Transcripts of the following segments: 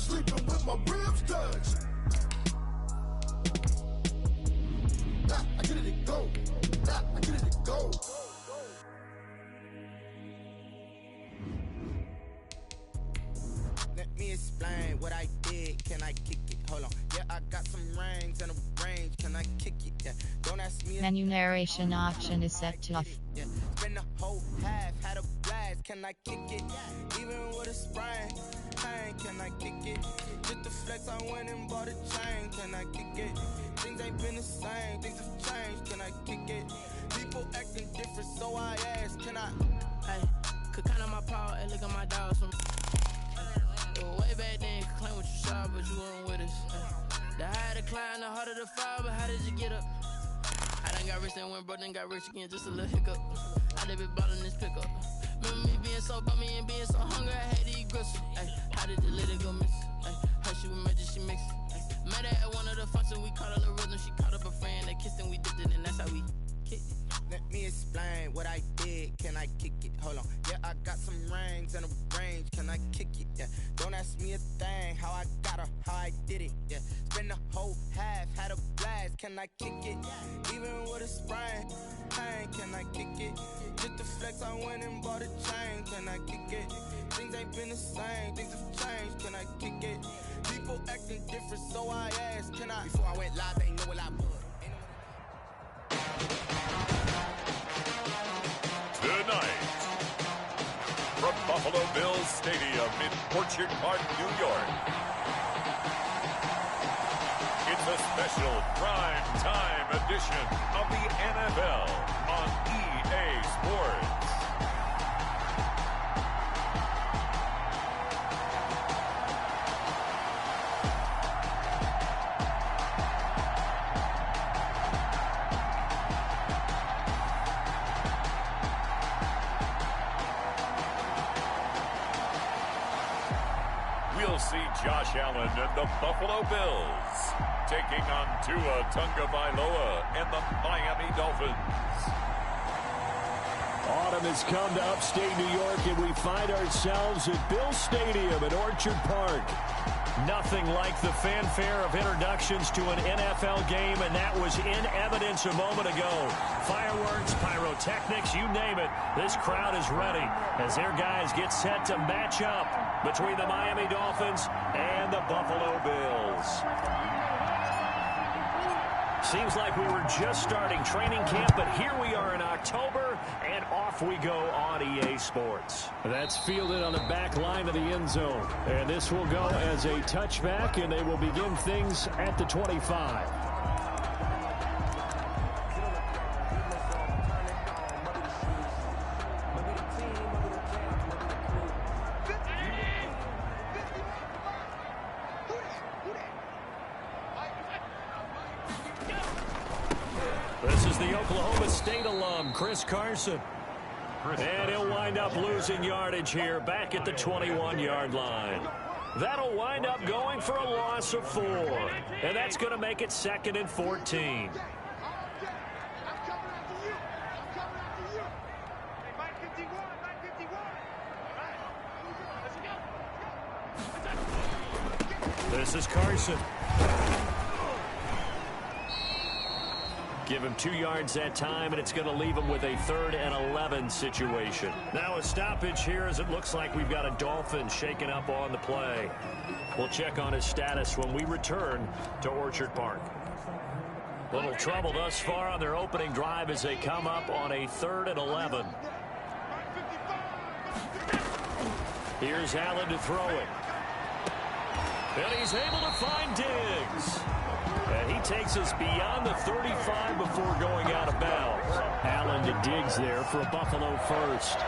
sleeping with my ribs touched. Nah, I get it, it go. Nah, I get it, it go. Let me explain what I did. Can I kick it? Hold on. Yeah, I got some rings and a range. Can I kick it? Yeah. Don't ask me. Menu narration option is set to off. Yeah. Spend the whole half, had a blast. Can I kick it? Even with a sprain. Pain, can I kick it? Just the flex, I went and bought a chain. Can I kick it? Things ain't been the same. Things have changed. Can I kick it? People acting different, so I ask. Can I? Hey, could count on my power and look at my dogs from. Way back then, you could claim what you saw, but you weren't with us. The higher the climb, the harder the fall, but how did you get up? I done got rich, then went broke, then got rich again, just a little hiccup. I done been ballin' this pickup. Remember me being so bummy and being so hungry, I had to eat gristle. Ay, how did the lady go miss? Ay, how she was magic, she mixed. Met her at one of the functions, we caught her the rhythm, she caught up a friend, they kissed and we dipped it, and that's how we kicked it. Let me explain what I did. Can I kick it? Hold on. Yeah, I got some rings and a range. Can I kick it? Yeah. Don't ask me a thing. How I got her, how I did it. Yeah. Spend the whole half, had a blast. Can I kick it? Even with a sprain. Pain, can I kick it? Just the flex, I went and bought a chain. Can I kick it? Things ain't been the same. Things have changed. Can I kick it? People acting different, so I asked. Can I? Before I went live, they know what I was. Tonight, from Buffalo Bills Stadium in Orchard Park, New York, it's a special prime time edition of the NFL on EA Sports. We'll see Josh Allen and the Buffalo Bills taking on Tua Tagovailoa and the Miami Dolphins. Autumn has come to upstate New York, and we find ourselves at Bill Stadium at Orchard Park. Nothing like the fanfare of introductions to an NFL game, and that was in evidence a moment ago. Fireworks, pyrotechnics, you name it. This crowd is ready as their guys get set to match up between the Miami Dolphins and the Buffalo Bills. Seems like we were just starting training camp, but here we are in October, and off we go on EA Sports. That's fielded on the back line of the end zone. And this will go as a touchback, and they will begin things at the 25. This is the Oklahoma State alum, Chris Carson. And he'll wind up losing yardage here back at the 21-yard line. That'll wind up going for a loss of 4. And that's going to make it 2nd and 14. This is Carson. Give him 2 yards that time, and it's going to leave him with a 3rd and 11 situation. Now a stoppage here as it looks like we've got a Dolphin shaken up on the play. We'll check on his status when we return to Orchard Park. Little trouble thus far on their opening drive as they come up on a 3rd and 11. Here's Allen to throw it. And he's able to find Diggs. And he takes us beyond the 35 before going out of bounds. Allen to Diggs there for a Buffalo first.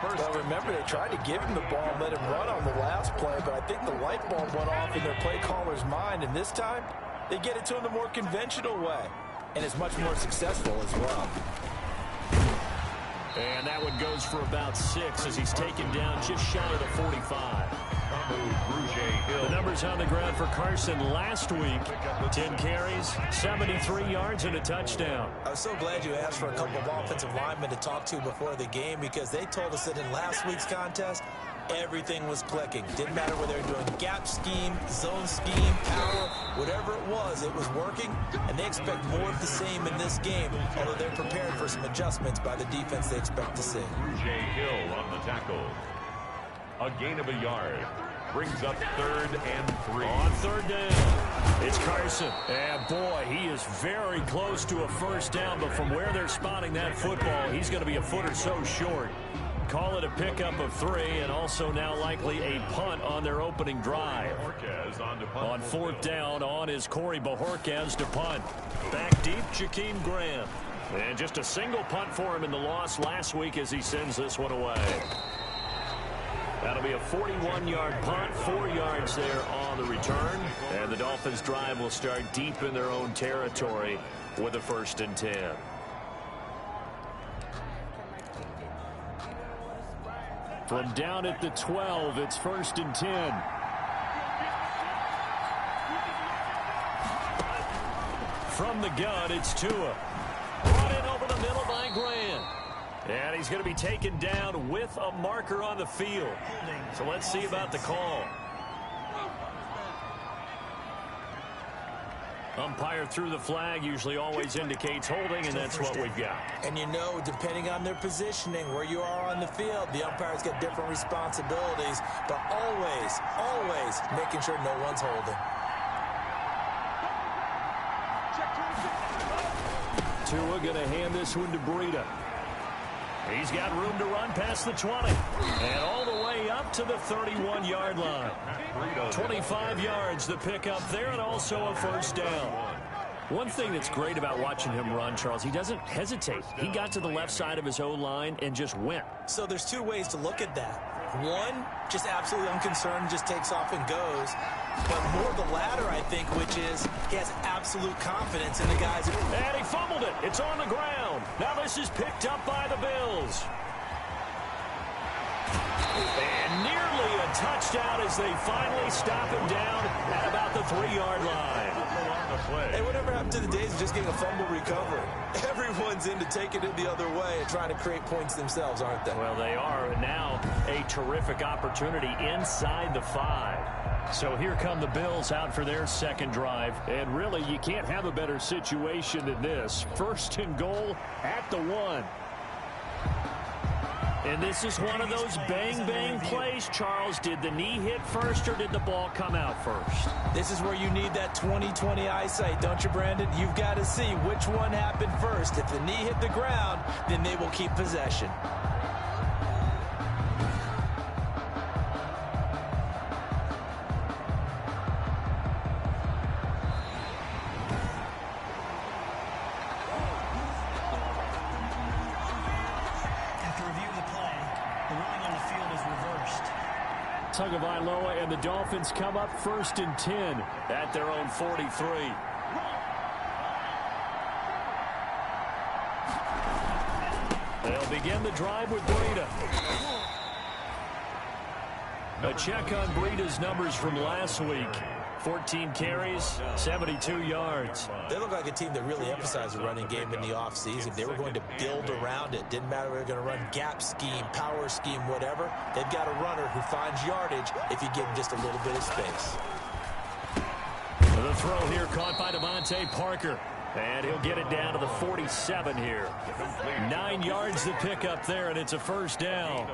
Well, remember, they tried to give him the ball and let him run on the last play, but I think the light bulb went off in their play caller's mind, and this time they get it to him the more conventional way, and it's much more successful as well. And that one goes for about 6 as he's taken down just shy of the 45. The numbers on the ground for Carson last week. 10 carries, 73 yards, and a touchdown. I was so glad you asked for a couple of offensive linemen to talk to before the game because they told us that in last week's contest, everything was clicking. Didn't matter whether they were doing gap scheme, zone scheme, power, whatever it was working, and they expect more of the same in this game, although they're prepared for some adjustments by the defense they expect to see. Jay Hill on the tackle. A gain of a yard. Brings up 3rd and 3. On 3rd down, it's Carson. And boy, he is very close to a first down, but from where they're spotting that football, he's going to be a foot or so short. Call it a pickup of 3, and also now likely a punt on their opening drive. On 4th down, on is Corey Bojorquez to punt. Back deep, Jakeem Graham. And just a single punt for him in the loss last week as he sends this one away. That'll be a 41-yard punt, 4 yards there on the return. And the Dolphins' drive will start deep in their own territory with a 1st and 10. From down at the 12, it's 1st and 10. From the gun, it's Tua. Brought in over the middle by Grant. And he's going to be taken down with a marker on the field. So let's see about the call. Umpire threw the flag, usually always indicates holding, and that's what we've got. And you know, depending on their positioning, where you are on the field, the umpire's got different responsibilities, but always making sure no one's holding. Tua going to hand this one to Breida. He's got room to run past the 20. And all the way up to the 31-yard line. 25 yards the pickup there, and also a 1st down. One thing that's great about watching him run, Charles, he doesn't hesitate. He got to the left side of his O-line and just went. So there's 2 ways to look at that. One, just absolutely unconcerned, just takes off and goes. But more the latter, I think, which is he has absolute confidence in the guys. And he fumbled it. It's on the ground. Now this is picked up by the Bills. And nearly a touchdown as they finally stop him down at about the 3-yard line. Hey, whatever happened to the days of just getting a fumble recovery? Everyone's into taking it the other way and trying to create points themselves, aren't they? Well, they are. And now a terrific opportunity inside the 5. So here come the Bills out for their 2nd drive. And really, you can't have a better situation than this. 1st and goal at the 1. And this is one of those bang-bang plays, Charles. Did the knee hit first or did the ball come out first? This is where you need that 20/20 eyesight, don't you, Brandon? You've got to see which one happened first. If the knee hit the ground, then they will keep possession. Tagovailoa and the Dolphins come up 1st and 10 at their own 43. They'll begin the drive with Breida. A check on Breida's numbers from last week. 14 carries, 72 yards. They look like a team that really emphasized the running game in the offseason. They were going to build around it. Didn't matter if they were going to run gap scheme, power scheme, whatever. They've got a runner who finds yardage if you give him just a little bit of space. The throw here caught by Devontae Parker. And he'll get it down to the 47 here. 9 yards to pick up there, and it's a 1st down.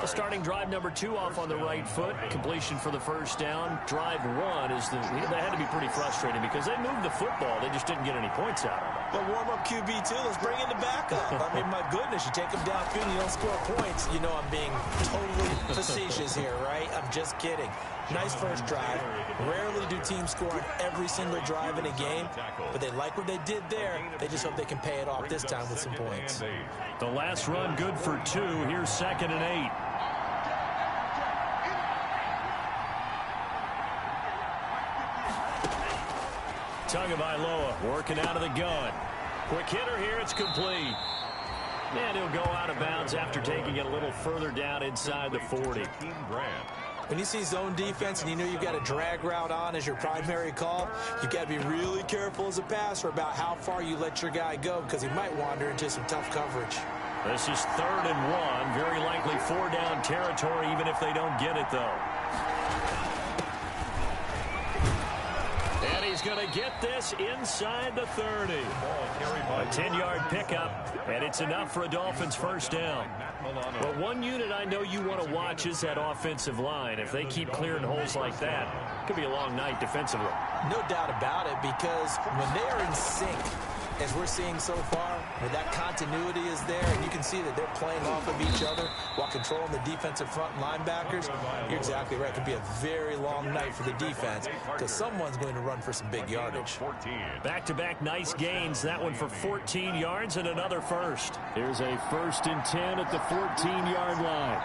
Starting drive number 2 off on the right foot. Completion for the 1st down. Drive 1 is that had to be pretty frustrating because they moved the football. They just didn't get any points out of it. But warm-up QB, too. Let's bring in the backup. I mean, my goodness, you take him downfield and you don't score points. You know I'm being totally facetious here, right? I'm just kidding. Nice first drive. Rarely do teams score on every single drive in a game, but they like what they did there. They just hope they can pay it off this time with some points. The last run good for 2. Here's 2nd and 8. Tagovailoa working out of the gun. Quick hitter here. It's complete. And he'll go out of bounds after taking it a little further down inside the 40. When you see zone defense and you know you've got a drag route on as your primary call, you've got to be really careful as a passer about how far you let your guy go because he might wander into some tough coverage. This is 3rd and 1. Very likely 4-down territory, even if they don't get it, though. And he's going to get this inside the 30. A 10-yard pickup, and it's enough for a Dolphins first down. But one unit I know you want to watch is that offensive line. If they keep clearing holes like that, it could be a long night defensively. No doubt about it, because when they are in sync, as we're seeing so far, where that continuity is there, and you can see that they're playing off of each other while controlling the defensive front linebackers, you're exactly right. It could be a very long night for the defense because someone's going to run for some big yardage. Back-to-back nice gains. That one for 14 yards and another first. Here's a 1st and 10 at the 14-yard line.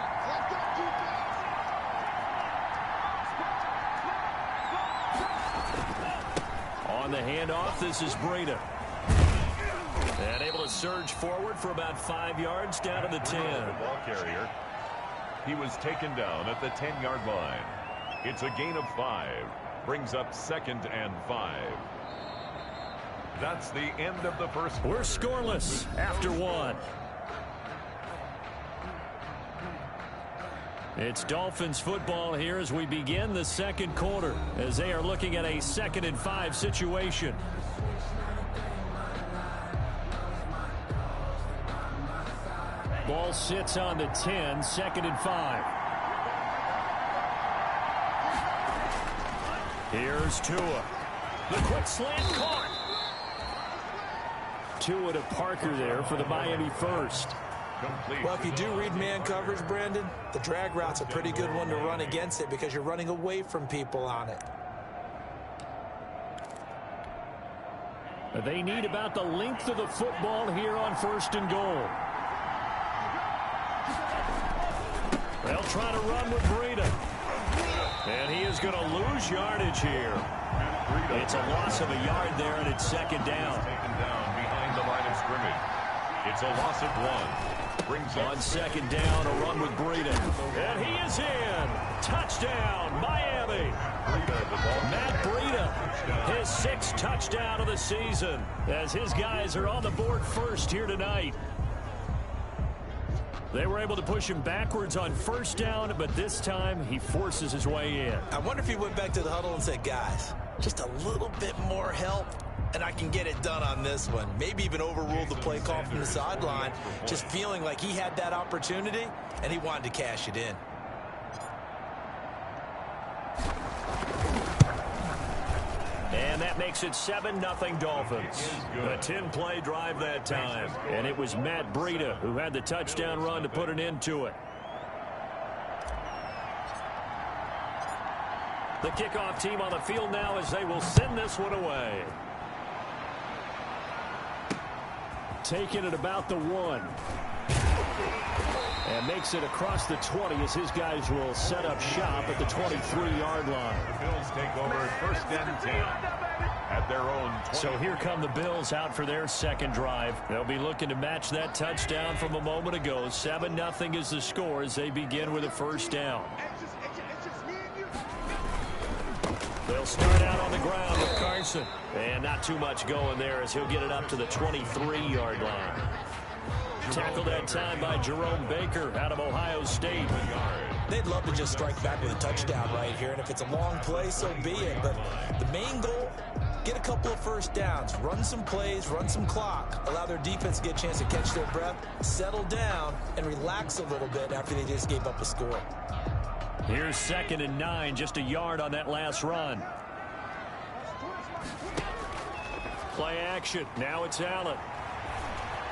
On the handoff, this is Breida. And able to surge forward for about 5 yards down to the 10. Ball carrier. He was taken down at the 10-yard line. It's a gain of 5. Brings up 2nd and 5. That's the end of the first quarter. We're scoreless after 1. It's Dolphins football here as we begin the second quarter, as they are looking at a 2nd and 5 situation. Ball sits on the 10, 2nd and 5. Here's Tua. The quick slant caught. Tua to Parker there for the Miami first. Well, if you do read man coverage, Brandon, the drag route's a pretty good one to run against it because you're running away from people on it. They need about the length of the football here on 1st and goal. They'll try to run with Breida. And he is going to lose yardage here. It's a loss of a yard there, and it's 2nd down. Taken down behind the line of scrimmage. It's a loss of 1. Brings on 2nd down, a run with Breida. And he is in. Touchdown, Miami. Matt Breida, his 6th touchdown of the season, as his guys are on the board first here tonight. They were able to push him backwards on 1st down, but this time he forces his way in. I wonder if he went back to the huddle and said, guys, just a little bit more help, and I can get it done on this one. Maybe even overruled the play call from the sideline, just feeling like he had that opportunity, and he wanted to cash it in. And that makes it 7-0 Dolphins. A 10-play drive that time. And it was Matt Breida who had the touchdown run to put an end to it. The kickoff team on the field now as they will send this one away. Taking it about the 1. And makes it across the 20 as his guys will set up shop at the 23-yard line. The Bills take over 1st and 10 at their own 20. So here come the Bills out for their 2nd drive. They'll be looking to match that touchdown from a moment ago. 7-0 is the score as they begin with a 1st down. They'll start out on the ground with Carson. And not too much going there as he'll get it up to the 23-yard line. Tackled that time by Jerome Baker out of Ohio State. They'd love to just strike back with a touchdown right here, and if it's a long play, so be it. But the main goal, get a couple of 1st downs, run some plays, run some clock, allow their defense to get a chance to catch their breath, settle down, and relax a little bit after they just gave up a score. Here's 2nd and 9, just a yard on that last run. Play action. Now it's Allen.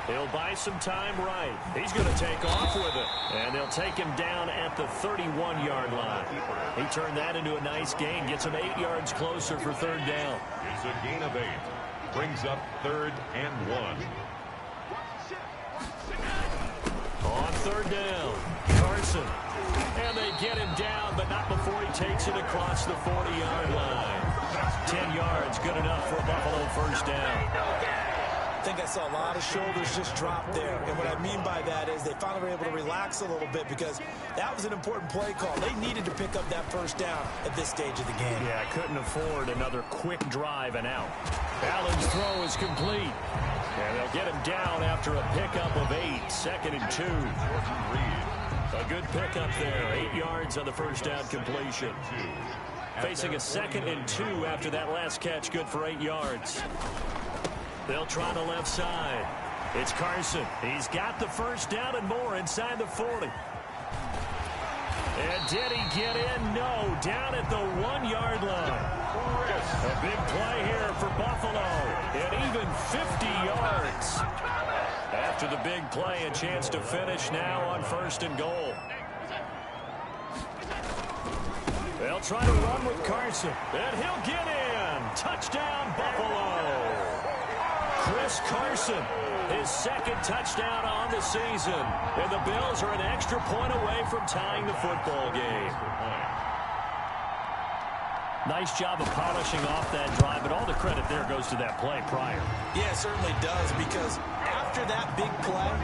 He'll buy some time right. He's going to take off with it. And they'll take him down at the 31-yard line. He turned that into a nice gain. Gets him 8 yards closer for 3rd down. It's a gain of 8. Brings up 3rd and 1. On 3rd down, Carson. And they get him down, but not before he takes it across the 40-yard line. 10 yards, good enough for a Buffalo 1st down. I think I saw a lot of shoulders just drop there. And what I mean by that is they finally were able to relax a little bit because that was an important play call. They needed to pick up that 1st down at this stage of the game. Yeah, couldn't afford another quick drive and out. Allen's throw is complete. And they'll get him down after a pickup of 8, 2nd and 2. A good pickup there, 8 yards on the first down completion. Facing a 2nd and 2 after that last catch, good for 8 yards. They'll try the left side. It's Carson. He's got the first down and more inside the 40. And did he get in? No, down at the 1-yard line. A big play here for Buffalo. And even 50 yards. After the big play, a chance to finish now on 1st and goal. They'll try to run with Carson. And he'll get in. Touchdown, Buffalo. Chris Carson, his 2nd touchdown on the season. And the Bills are an extra point away from tying the football game. Nice job of polishing off that drive, but all the credit there goes to that play prior. Yeah, it certainly does, because after that big play,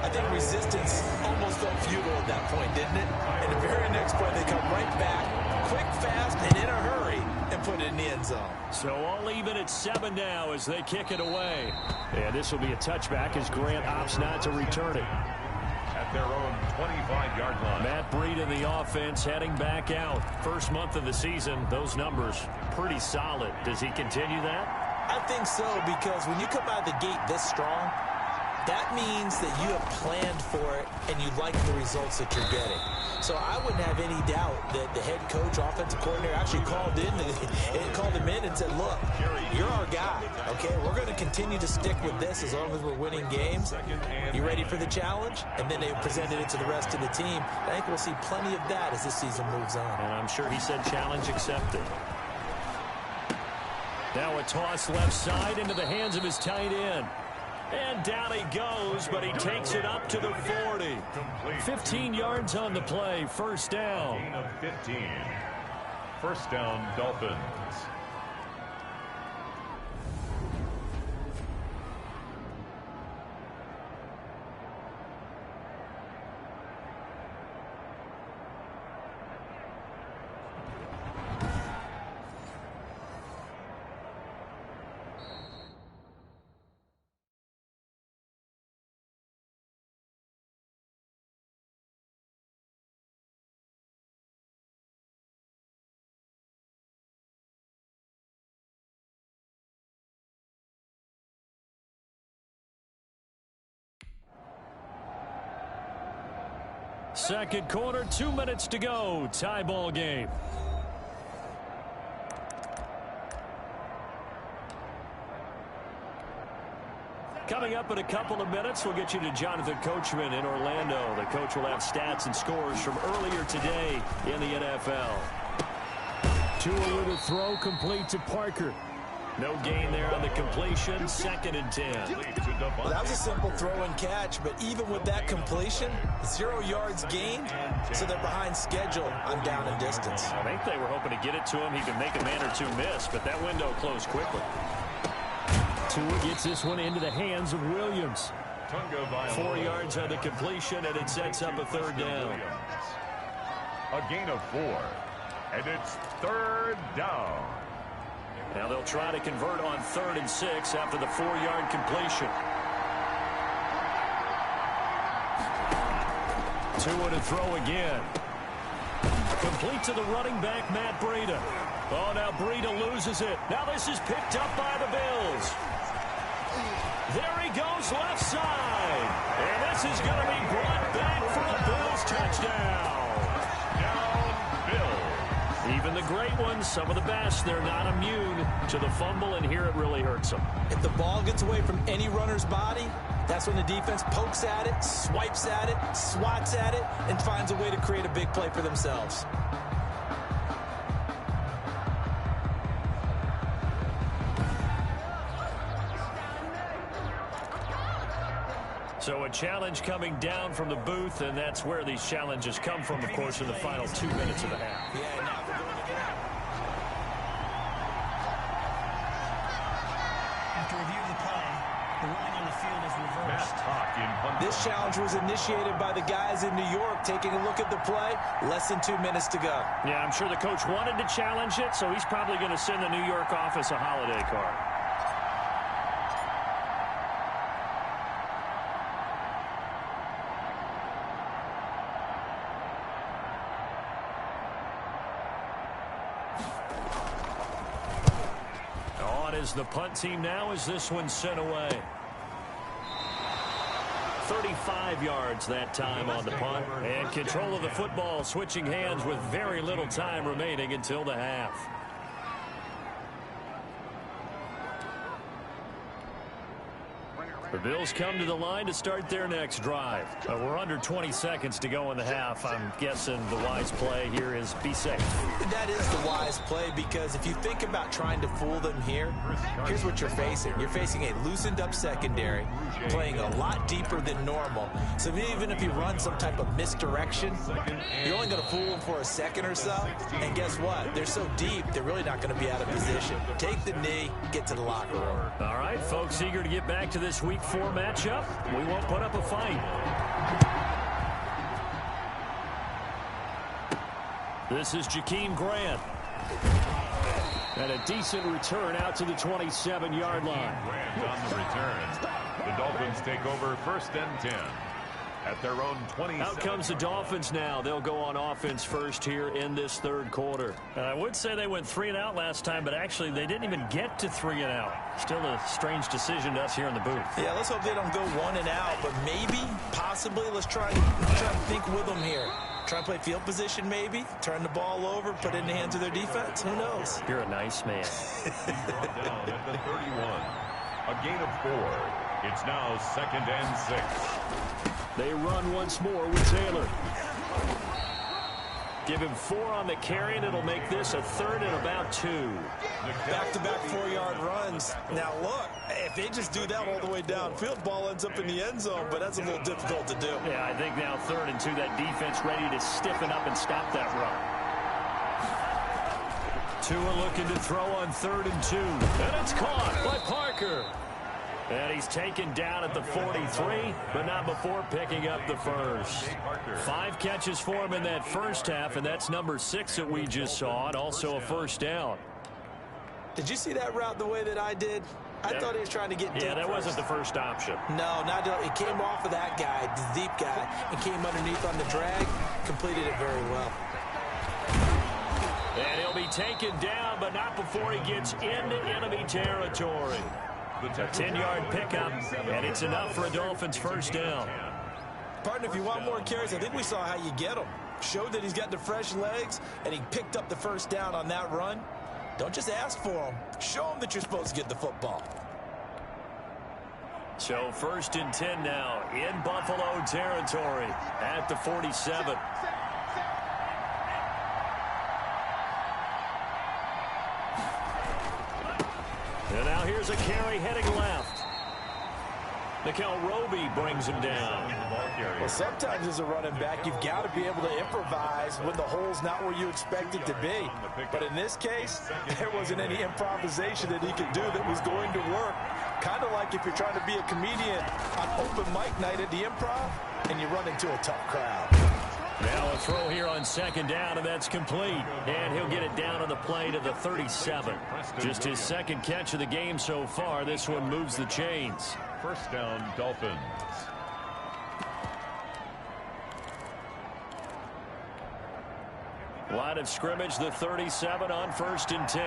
I think resistance almost felt futile at that point, didn't it? And the very next play, they come right back, quick, fast, and in a hurry, and put it in the end zone. So all even at 7 now as they kick it away. And this will be a touchback as Grant opts not to return it. At their own 25-yard line. Matt Breed in the offense heading back out. First month of the season, those numbers pretty solid. Does he continue that? I think so, because when you come out of the gate this strong, that means that you have planned for it and you like the results that you're getting. So I wouldn't have any doubt that the head coach, offensive coordinator actually called him in and said, look, you're our guy, okay? We're going to continue to stick with this as long as we're winning games. You ready for the challenge? And then they presented it to the rest of the team. I think we'll see plenty of that as this season moves on. And I'm sure he said challenge accepted. Now a toss left side into the hands of his tight end. And down he goes, but he takes it up to the 40. 15 yards on the play, first down. Gain of 15. First down, Dolphins. Second quarter, 2 minutes to go. Tie ball game. Coming up in a couple of minutes, we'll get you to Jonathan Coachman in Orlando. The coach will have stats and scores from earlier today in the NFL. Tua with a throw complete to Parker. No gain there on the completion, 2nd and 10. Well, that was a simple throw and catch, but even with that completion, 0 yards gained, so they're behind schedule on down and distance. I think they were hoping to get it to him. He could make a man or two miss, but that window closed quickly. Tua gets this one into the hands of Williams. 4 yards on the completion, and it sets up a 3rd down. A gain of 4, and it's 3rd down. Now they'll try to convert on 3rd and 6 after the 4-yard completion. Tua to throw again. Complete to the running back, Matt Breida. Oh, now Breida loses it. Now this is picked up by the Bills. There he goes left side. And this is going to be brought back for a Bills touchdown. Even the great ones, some of the best, they're not immune to the fumble, and here it really hurts them. If the ball gets away from any runner's body, that's when the defense pokes at it, swipes at it, swats at it, and finds a way to create a big play for themselves. So a challenge coming down from the booth, and that's where these challenges come from, of course, in the final 2 minutes of the half. Yeah, now we're going again. After review of the play, the ruling on the field is reversed. This challenge was initiated by the guys in New York taking a look at the play. Less than 2 minutes to go. Yeah, I'm sure the coach wanted to challenge it, so he's probably going to send the New York office a holiday card. on as the punt team now as this one's sent away. 35 yards that time on the punt. And control of the football switching hands with very little time remaining until the half. The Bills come to the line to start their next drive. We're under 20 seconds to go in the half. I'm guessing the wise play here is be safe. That is the wise play, because if you think about trying to fool them here, here's what you're facing. You're facing a loosened up secondary, playing a lot deeper than normal. So even if you run some type of misdirection, you're only going to fool them for a second or so. And guess what? They're so deep, they're really not going to be out of position. Take the knee, get to the locker room. All right, folks, eager to get back to this Week 4 matchup. We won't put up a fight. This is Jakeem Grant. And a decent return out to the 27-yard line. Grant on the return. The Dolphins take over 1st and 10. At their own 27. Out comes the Dolphins now. They'll go on offense first here in this third quarter. I would say they went 3 and out last time, but actually they didn't even get to 3 and out. Still a strange decision to us here in the booth. Yeah, let's hope they don't go 1 and out, but maybe, possibly, let's try to think with them here. Try to play field position maybe, turn the ball over, put it in the hands of their defense. Who knows? You're a nice man. Brought down at the 31. A gain of 4. It's now 2nd and 6. They run once more with Taylor. Give him 4 on the carry, and it'll make this a 3rd and about 2. Back-to-back 4-yard runs. Now, look, if they just do that all the way downfield, ball ends up in the end zone, but that's a little difficult to do. Yeah, I think now 3rd and 2, that defense ready to stiffen up and stop that run. Tua looking to throw on 3rd and 2. And it's caught by Parker. And he's taken down at the 43, but not before picking up the first. 5 catches for him in that first half, and that's number 6 that we just saw, and also a first down. Did you see that route the way that I did? I thought he was trying to get deep. Yeah, that wasn't the first option. No, not it came off of that guy, the deep guy, and came underneath on the drag, completed it very well. And he'll be taken down, but not before he gets into enemy territory. A 10-yard pickup, and it's enough for a Dolphins first down. Partner, if you want more carries, I think we saw how you get them. Showed that he's got the fresh legs, and he picked up the first down on that run. Don't just ask for them. Show them that you're supposed to get the football. So 1st and 10 now in Buffalo territory at the 47. And now here's a carry heading left. Nickel Roby brings him down. Well, sometimes as a running back, you've got to be able to improvise when the hole's not where you expect it to be. But in this case, there wasn't any improvisation that he could do that was going to work. Kind of like if you're trying to be a comedian on open mic night at the Improv and you run into a tough crowd. Now a throw here on 2nd down, and that's complete. And he'll get it down on the play to the 37. Just his 2nd catch of the game so far. This one moves the chains. First down, Dolphins. Line of scrimmage, the 37 on 1st and 10.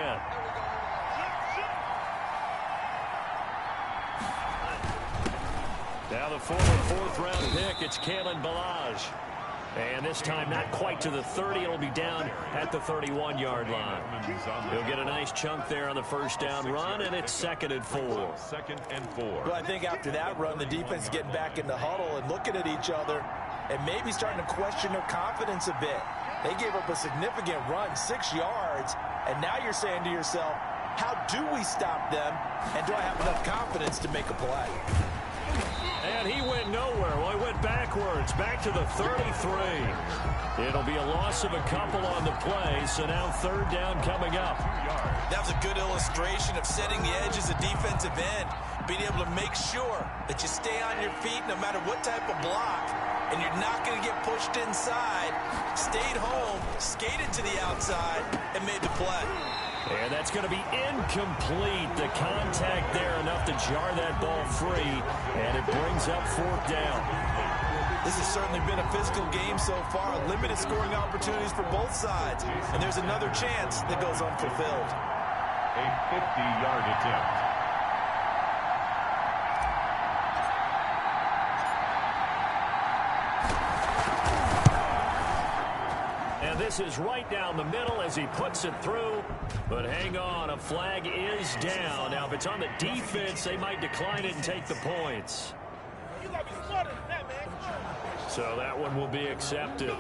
Now the former 4th-round pick, it's Kalen Ballage. And this time not quite to the 30. It'll be down at the 31-yard line. He'll get a nice chunk there on the first down run, and it's 2nd and 4. 2nd and 4. Well, I think after that run, the defense is getting back in the huddle and looking at each other and maybe starting to question their confidence a bit. They gave up a significant run, 6 yards, and now you're saying to yourself, how do we stop them, and do I have enough confidence to make a play? And he went nowhere. Well, he went backwards, back to the 33. It'll be a loss of a couple on the play, so now 3rd down coming up. That was a good illustration of setting the edge as a defensive end, being able to make sure that you stay on your feet no matter what type of block, and you're not going to get pushed inside. Stayed home, skated to the outside, and made the play. And that's going to be incomplete. The contact there enough to jar that ball free, and it brings up 4th down. This has certainly been a physical game so far. Limited scoring opportunities for both sides, and there's another chance that goes unfulfilled. A 50-yard attempt. And this is right down the middle as he puts it through. But hang on, a flag is down. Now, if it's on the defense, they might decline it and take the points. So that one will be accepted.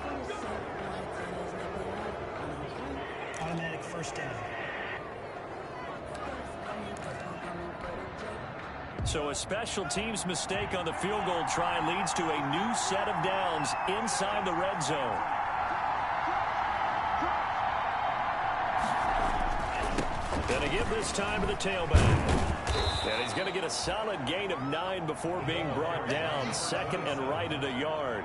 Automatic first down. So a special teams mistake on the field goal try leads to a new set of downs inside the red zone. Gonna give this time to the tailback. And he's going to get a solid gain of 9 before being brought down. Second and right at a yard.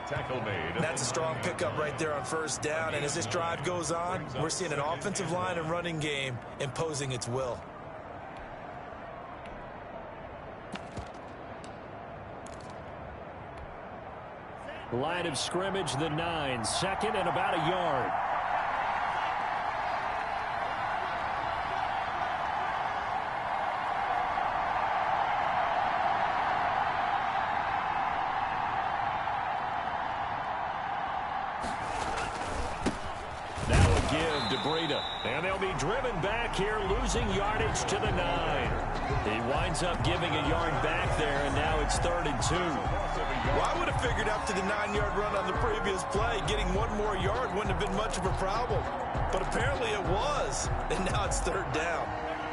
Tackle made. That's a strong pickup right there on first down. And as this drive goes on, we're seeing an offensive line and running game imposing its will. Line of scrimmage, the 9. Second and about a yard. And they'll be driven back here, losing yardage to the 9. He winds up giving a yard back there, and now it's 3rd and 2. Well, I would have figured after the 9-yard run on the previous play, getting one more yard wouldn't have been much of a problem. But apparently it was, and now it's 3rd down.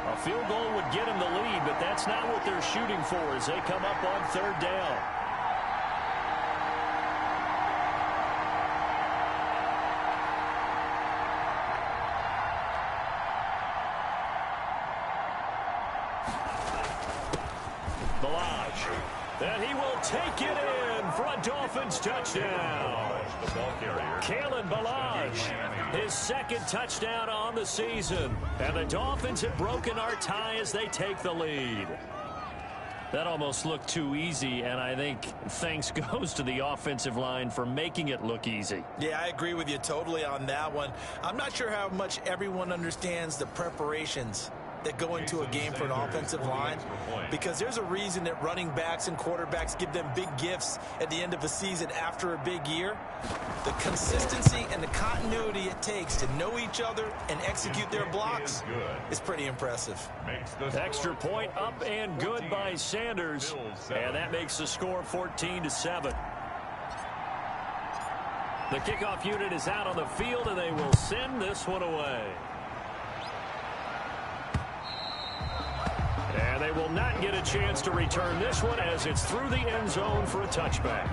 A field goal would get him the lead, but that's not what they're shooting for as they come up on 3rd down. And he will take it in for a Dolphins touchdown. Kalen Ballage, his 2nd touchdown on the season. And the Dolphins have broken our tie as they take the lead. That almost looked too easy, and I think thanks goes to the offensive line for making it look easy. Yeah, I agree with you totally on that one. I'm not sure how much everyone understands the preparations that go into a game for an offensive line, because there's a reason that running backs and quarterbacks give them big gifts at the end of a season after a big year. The consistency and the continuity it takes to know each other and execute their blocks is pretty impressive. Extra point up and good by Sanders, and that makes the score 14-7. The kickoff unit is out on the field, and they will send this one away. And they will not get a chance to return this one as it's through the end zone for a touchback.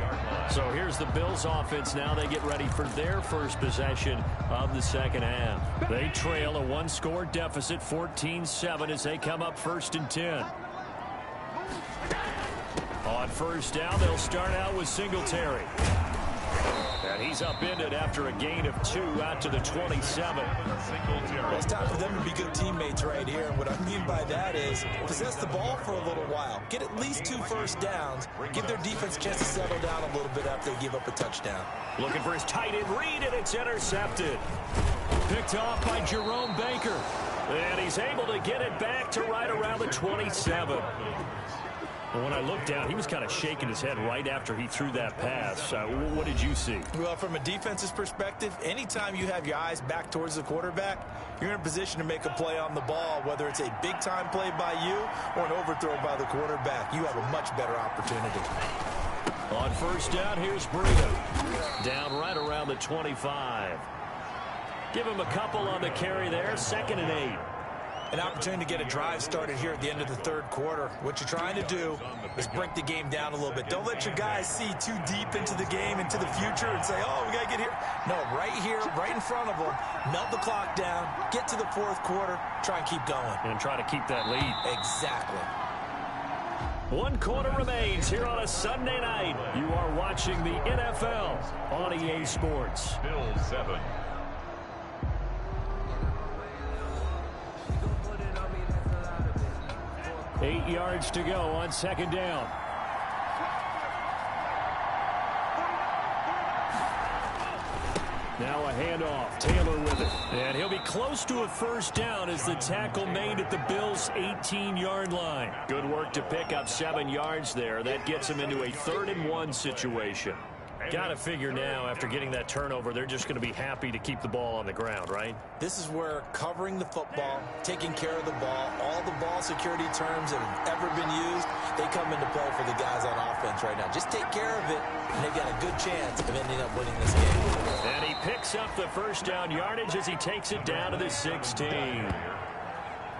So here's the Bills offense now. They get ready for their first possession of the second half. They trail a 1-score deficit, 14-7, as they come up 1st and 10. On first down, they'll start out with Singletary. And he's upended after a gain of 2 out to the 27. Well, it's time for them to be good teammates right here. And what I mean by that is possess the ball for a little while. Get at least 2 first downs. Give their defense a chance to settle down a little bit after they give up a touchdown. Looking for his tight end read, and it's intercepted. Picked off by Jerome Baker. And he's able to get it back to right around the 27. But when I looked down, he was kind of shaking his head right after he threw that pass. What did you see? Well, from a defense's perspective, anytime you have your eyes back towards the quarterback, you're in a position to make a play on the ball, whether it's a big-time play by you or an overthrow by the quarterback. You have a much better opportunity. On first down, here's Breida. Down right around the 25. Give him a couple on the carry there, 2nd and 8. An opportunity to get a drive started here at the end of the 3rd quarter. What you're trying to do is break the game down a little bit. Don't let your guys see too deep into the game, into the future, and say, oh, we got to get here. No, right here, right in front of them, melt the clock down, get to the 4th quarter, try and keep going. And try to keep that lead. Exactly. 1 quarter remains here on a Sunday night. You are watching the NFL on EA Sports. Bills 7. 8 yards to go on 2nd down. Now a handoff. Taylor with it. And he'll be close to a first down as the tackle made at the Bills' 18-yard line. Good work to pick up 7 yards there. That gets him into a 3rd-and-1 situation. Got to figure now, after getting that turnover, they're just going to be happy to keep the ball on the ground, right? This is where covering the football, taking care of the ball, all the ball security terms that have ever been used, they come into play for the guys on offense right now. Just take care of it, and they've got a good chance of ending up winning this game. And he picks up the first down yardage as he takes it down to the 16.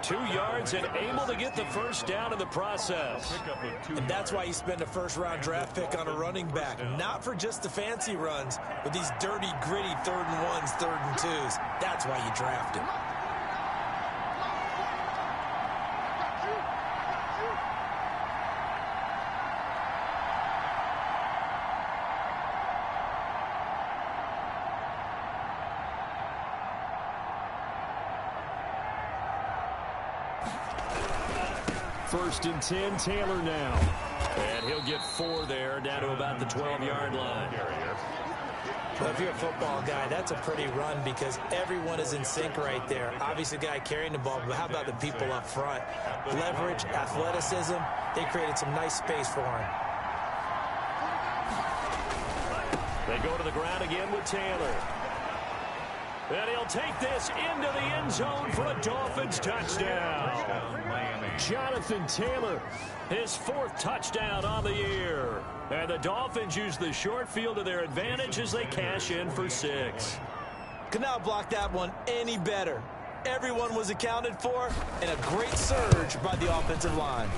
2 yards and able to get the first down in the process. And that's why you spend a first-round draft pick on a running back. Not for just the fancy runs, but these dirty, gritty 3rd-and-1s, 3rd-and-2s. That's why you draft him. First and 10, Taylor now. And he'll get 4 there, down to about the 12-yard line. Well, if you're a football guy, that's a pretty run because everyone is in sync right there. Obviously, the guy carrying the ball, but how about the people up front? Leverage, athleticism, they created some nice space for him. They go to the ground again with Taylor. And he'll take this into the end zone for a Dolphins touchdown. Jonathan Taylor, his 4th touchdown on the year. And the Dolphins use the short field to their advantage as they cash in for 6. Could not block that one any better. Everyone was accounted for, and a great surge by the offensive line.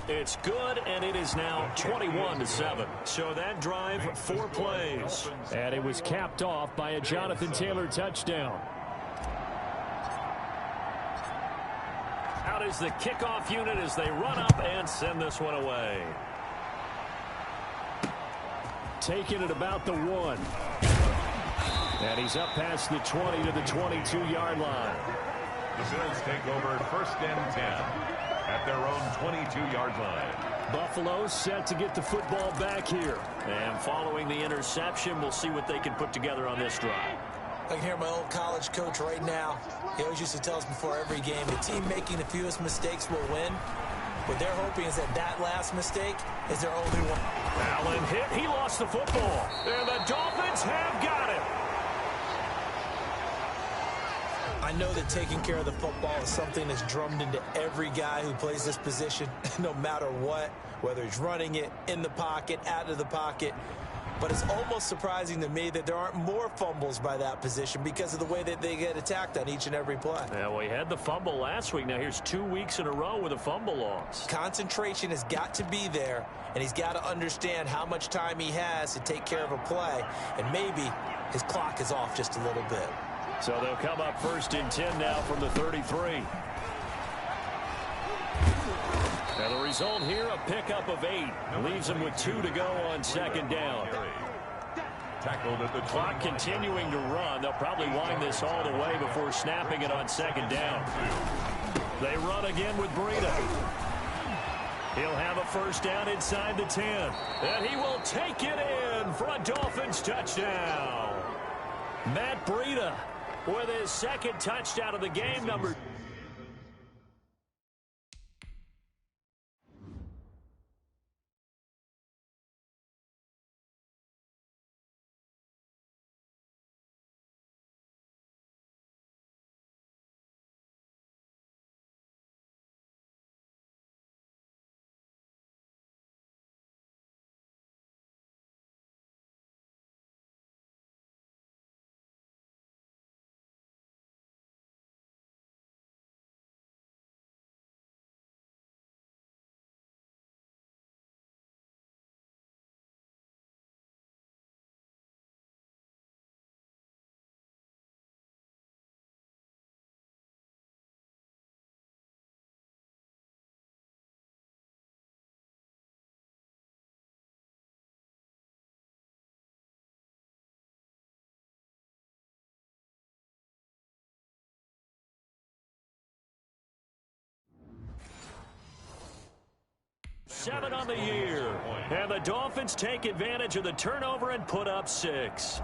It's good, and it is now 21-7. So that drive, 4 plays. And it was capped off by a Jonathan Taylor touchdown. Out is the kickoff unit as they run up and send this one away. Taking it about the 1. And he's up past the 20 to the 22-yard line. The Bills take over 1st and 10 at their own 22-yard line. Buffalo set to get the football back here. And following the interception, we'll see what they can put together on this drive. I can hear my old college coach right now. He always used to tell us before every game, the team making the fewest mistakes will win. What they're hoping is that that last mistake is their only one. Allen hit. He lost the football. And the Dolphins have got it. I know that taking care of the football is something that's drummed into every guy who plays this position, no matter what, whether he's running it, in the pocket, out of the pocket. But it's almost surprising to me that there aren't more fumbles by that position because of the way that they get attacked on each and every play. Yeah, well, he had the fumble last week. Now here's 2 weeks in a row with a fumble loss. Concentration has got to be there, and he's got to understand how much time he has to take care of a play, and maybe his clock is off just a little bit. So they'll come up 1st and 10 now from the 33. Now the result here, a pickup of 8. Leaves them with 2 to go on 2nd down. Tackled at the clock continuing to run. They'll probably wind this all the way before snapping it on 2nd down. They run again with Breida. He'll have a first down inside the 10. And he will take it in for a Dolphins touchdown. Matt Breida with his 2nd touchdown of the game, number. Seven on the year. And the Dolphins take advantage of the turnover and put up 6.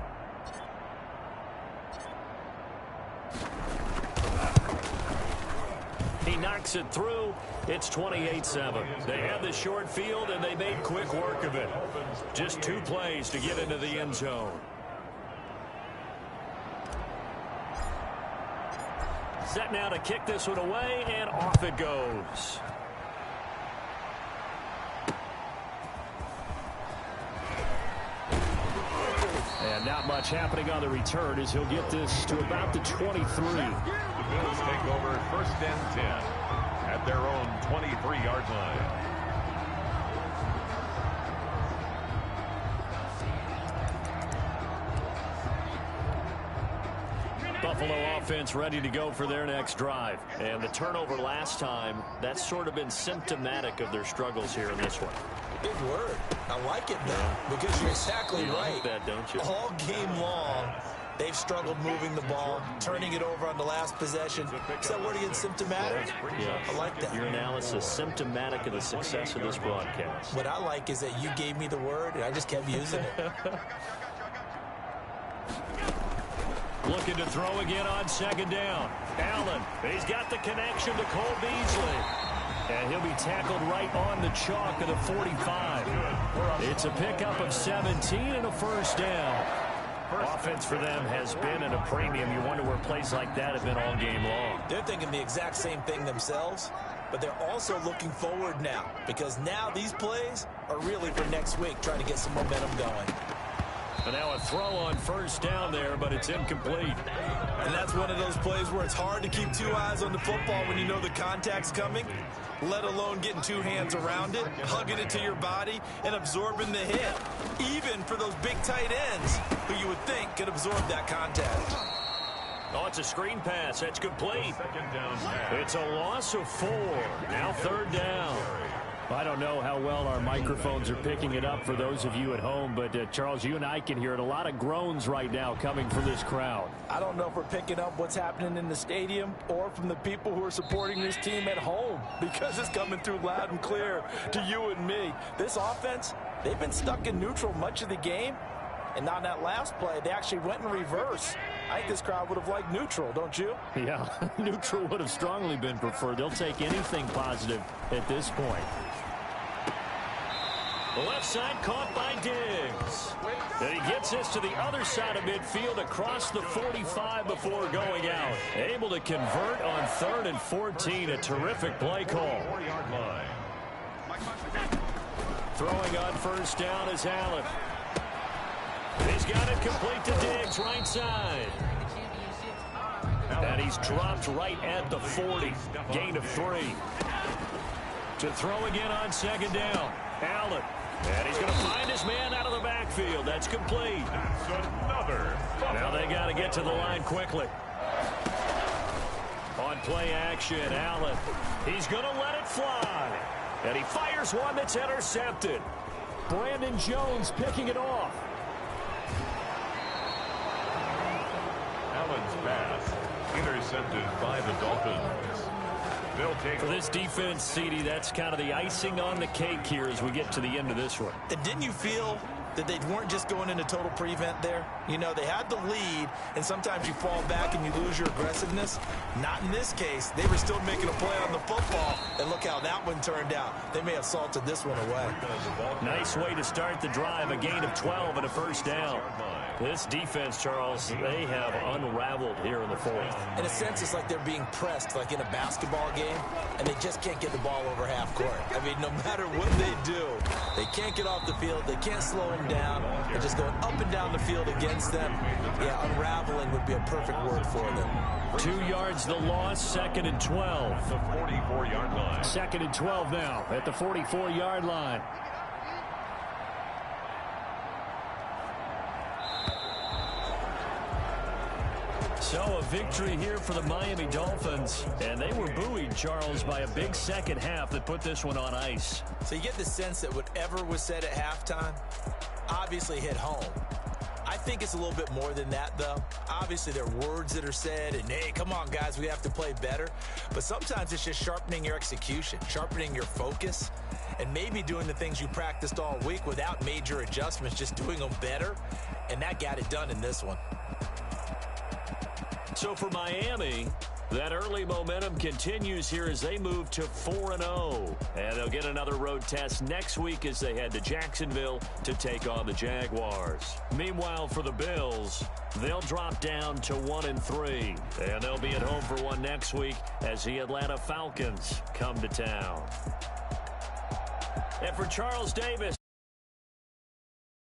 He knocks it through. It's 28-7. They had the short field, and they made quick work of it. Just 2 plays to get into the end zone. Set now to kick this one away, and off it goes. And not much happening on the return as he'll get this to about the 23. The Bills take over 1st and 10 at their own 23-yard line. Buffalo offense ready to go for their next drive. And the turnover last time, that's sort of been symptomatic of their struggles here in this one. Big word. I like it, though, because you're exactly right. Like that, don't you? All game long, they've struggled moving the ball, turning it over on the last possession. Is that word again, symptomatic? Yeah. I like that. Your analysis, symptomatic of the success of this broadcast. What I like is that you gave me the word, and I just kept using it. Looking to throw again on 2nd down. Allen, he's got the connection to Cole Beasley. And he'll be tackled right on the chalk of the 45. It's a pickup of 17 and a 1st down. Offense for them has been at a premium. You wonder where plays like that have been all game long. They're thinking the exact same thing themselves, but they're also looking forward now, because now these plays are really for next week, trying to get some momentum going. And now a throw on 1st down there, but it's incomplete. And that's one of those plays where it's hard to keep 2 eyes on the football when you know the contact's coming, let alone getting 2 hands around it, hugging it to your body, and absorbing the hit. Even for those big tight ends who you would think could absorb that contact. Oh, it's a screen pass. That's complete. It's a loss of 4. Now 3rd down. I don't know how well our microphones are picking it up for those of you at home, but Charles, you and I can hear it. A lot of groans right now coming from this crowd. I don't know if we're picking up what's happening in the stadium or from the people who are supporting this team at home, because it's coming through loud and clear to you and me. This offense, they've been stuck in neutral much of the game, and on that last play, they actually went in reverse. I think this crowd would have liked neutral, don't you? Yeah, neutral would have strongly been preferred. They'll take anything positive at this point. The left side caught by Diggs. And he gets this to the other side of midfield across the 45 before going out. Able to convert on 3rd and 14. A terrific play call. Throwing on 1st down is Allen. He's got it complete to Diggs, right side. And he's dropped right at the 40. Gain of 3. To throw again on 2nd down. Allen. And he's going to find his man out of the backfield. That's complete. That's another. Now they got to get to the line quickly. On play action, Allen. He's going to let it fly. And he fires one that's intercepted. Brandon Jones picking it off. Allen's pass intercepted by the Dolphins. They'll take for this defense, CD, that's kind of the icing on the cake here as we get to the end of this one. And didn't you feel that they weren't just going into total prevent there? You know, they had the lead, and sometimes you fall back and you lose your aggressiveness. Not in this case. They were still making a play on the football, and look how that one turned out. They may have salted this one away. Nice way to start the drive, a gain of 12 and a 1st down. This defense, Charles, they have unraveled here in the 4th. In a sense, it's like they're being pressed like in a basketball game, and they just can't get the ball over half court. I mean, no matter what they do, they can't get off the field. They can't slow them down. They're just going up and down the field against them. Yeah, unraveling would be a perfect word for them. 2 yards the loss, 2nd and 12. The 44-yard line. 2nd and 12 now at the 44-yard line. So a victory here for the Miami Dolphins. And they were buoyed, Charles, by a big second half that put this one on ice. So you get the sense that whatever was said at halftime obviously hit home. I think it's a little bit more than that, though. Obviously, there are words that are said, and, hey, come on, guys, we have to play better. But sometimes it's just sharpening your execution, sharpening your focus, and maybe doing the things you practiced all week without major adjustments, just doing them better. And that got it done in this one. So for Miami, That early momentum continues here as they move to 4-0. And they'll get another road test next week as they head to Jacksonville to take on the Jaguars. Meanwhile, for the Bills, they'll drop down to 1-3. And they'll be at home for one next week as the Atlanta Falcons come to town. And for Charles Davis,